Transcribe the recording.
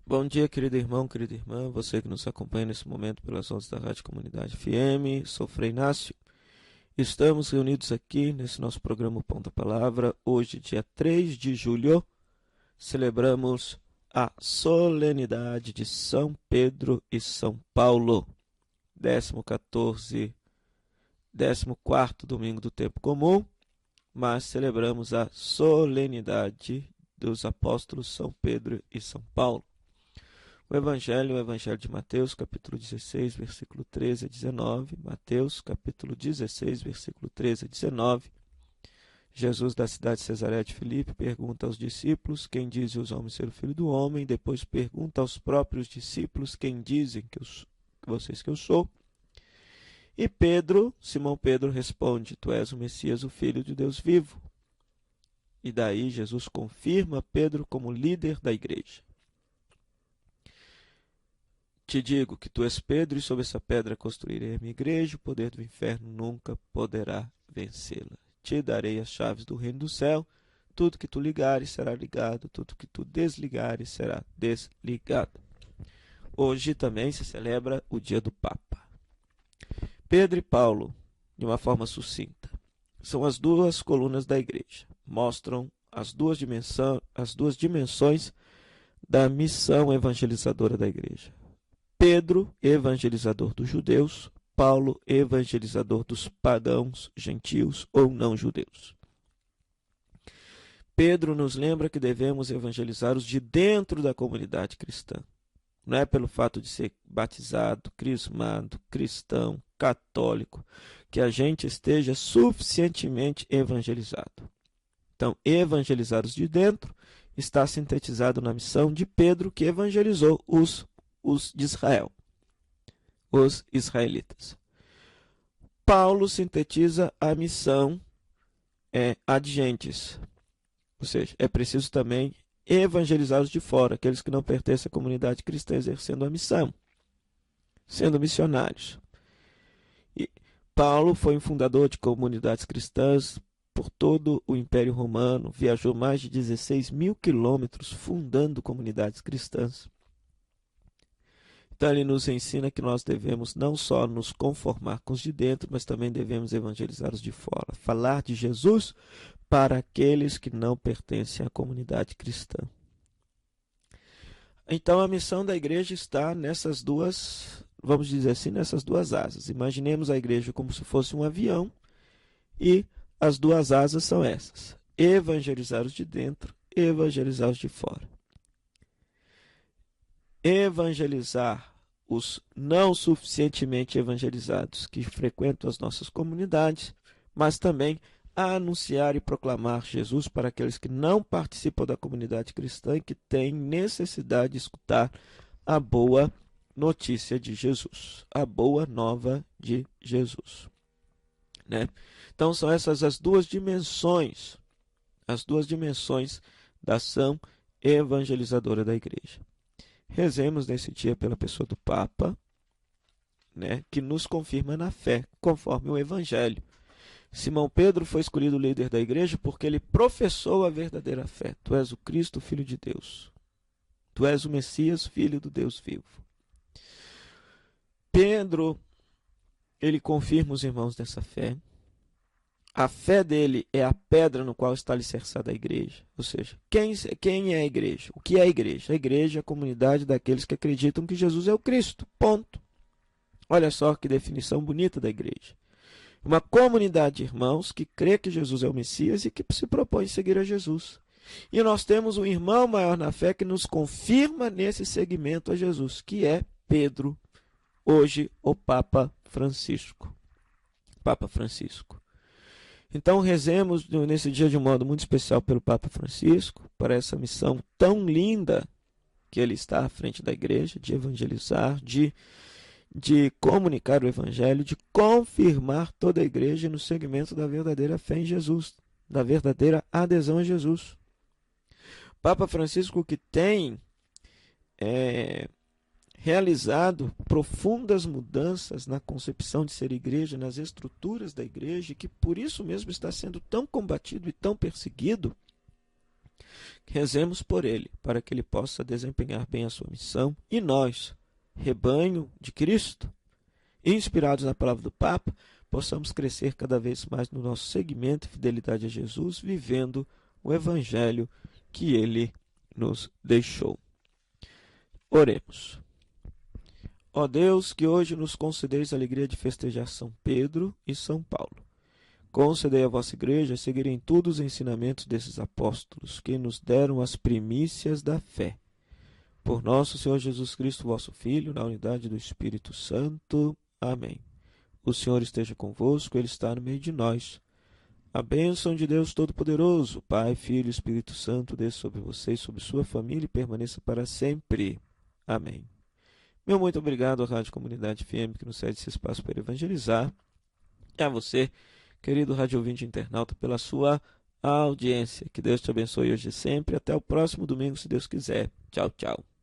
Bom dia, querido irmão, querida irmã, você que nos acompanha nesse momento pelas ondas da Rádio Comunidade FM, sou Frei Inácio. Estamos reunidos aqui nesse nosso programa Pão da Palavra. Hoje, dia 3 de julho, celebramos a solenidade de São Pedro e São Paulo, 14º domingo do tempo comum, mas celebramos a solenidade dos apóstolos São Pedro e São Paulo. O Evangelho de Mateus, capítulo 16, versículo 13 a 19. Mateus, capítulo 16, versículo 13 a 19. Jesus, da cidade de Cesareia de Filipe, pergunta aos discípulos: quem dizem os homens ser o Filho do Homem? Depois pergunta aos próprios discípulos: quem dizem que eu sou? E Simão Pedro responde: tu és o Messias, o Filho de Deus vivo. E daí Jesus confirma Pedro como líder da igreja. Te digo que tu és Pedro, e sobre essa pedra construirei a minha igreja, o poder do inferno nunca poderá vencê-la. Te darei as chaves do reino do céu, tudo que tu ligares será ligado, tudo que tu desligares será desligado. Hoje também se celebra o dia do Papa. Pedro e Paulo, de uma forma sucinta, são as duas colunas da igreja, mostram as duas dimensões da missão evangelizadora da igreja. Pedro, evangelizador dos judeus, Paulo, evangelizador dos pagãos, gentios ou não judeus. Pedro nos lembra que devemos evangelizar os de dentro da comunidade cristã. Não é pelo fato de ser batizado, crismado, cristão, católico, que a gente esteja suficientemente evangelizado. Então, evangelizar os de dentro está sintetizado na missão de Pedro, que evangelizou os de Israel, os israelitas. Paulo sintetiza a missão ad gentes, ou seja, é preciso também evangelizar os de fora, aqueles que não pertencem à comunidade cristã, exercendo a missão, sendo missionários. E Paulo foi um fundador de comunidades cristãs por todo o Império Romano, viajou mais de 16 mil quilômetros fundando comunidades cristãs. Então ele nos ensina que nós devemos não só nos conformar com os de dentro, mas também devemos evangelizar os de fora. Falar de Jesus para aqueles que não pertencem à comunidade cristã. Então a missão da igreja está nessas duas, vamos dizer assim, nessas duas asas. Imaginemos a igreja como se fosse um avião e as duas asas são essas: evangelizar os de dentro, evangelizar os de fora. Evangelizar os não suficientemente evangelizados que frequentam as nossas comunidades, mas também anunciar e proclamar Jesus para aqueles que não participam da comunidade cristã e que têm necessidade de escutar a boa notícia de Jesus, a boa nova de Jesus. Né? Então são essas as duas dimensões da ação evangelizadora da igreja. Rezemos nesse dia pela pessoa do Papa, né, que nos confirma na fé, conforme o Evangelho. Simão Pedro foi escolhido líder da igreja porque ele professou a verdadeira fé. Tu és o Cristo, Filho de Deus. Tu és o Messias, Filho do Deus vivo. Pedro, ele confirma os irmãos dessa fé. A fé dele é a pedra no qual está alicerçada a igreja. Ou seja, quem é a igreja? O que é a igreja? A igreja é a comunidade daqueles que acreditam que Jesus é o Cristo. Ponto. Olha só que definição bonita da igreja. Uma comunidade de irmãos que crê que Jesus é o Messias e que se propõe seguir a Jesus. E nós temos um irmão maior na fé que nos confirma nesse seguimento a Jesus, que é Pedro, hoje o Papa Francisco. Papa Francisco. Então rezemos nesse dia de um modo muito especial pelo Papa Francisco, para essa missão tão linda que ele está à frente da igreja, de evangelizar, de comunicar o evangelho, de confirmar toda a igreja no segmento da verdadeira fé em Jesus, da verdadeira adesão a Jesus. Papa Francisco que tem realizado profundas mudanças na concepção de ser igreja, nas estruturas da igreja, e que por isso mesmo está sendo tão combatido e tão perseguido, Rezemos por ele, para que ele possa desempenhar bem a sua missão. E nós, rebanho de Cristo, inspirados na palavra do Papa, possamos crescer cada vez mais no nosso seguimento e fidelidade a Jesus, vivendo o Evangelho que ele nos deixou. Oremos. Ó Deus, que hoje nos concedeis a alegria de festejar São Pedro e São Paulo. Concedei à vossa Igreja a seguir em tudo os ensinamentos desses apóstolos, que nos deram as primícias da fé. Por nosso Senhor Jesus Cristo, vosso Filho, na unidade do Espírito Santo. Amém. O Senhor esteja convosco, Ele está no meio de nós. A bênção de Deus Todo-Poderoso, Pai, Filho e Espírito Santo, desça sobre vocês, sobre sua família e permaneça para sempre. Amém. Meu muito obrigado à Rádio Comunidade FM, que nos cede esse espaço para evangelizar. E a você, querido rádio ouvinte internauta, pela sua audiência. Que Deus te abençoe hoje e sempre. Até o próximo domingo, se Deus quiser. Tchau, tchau.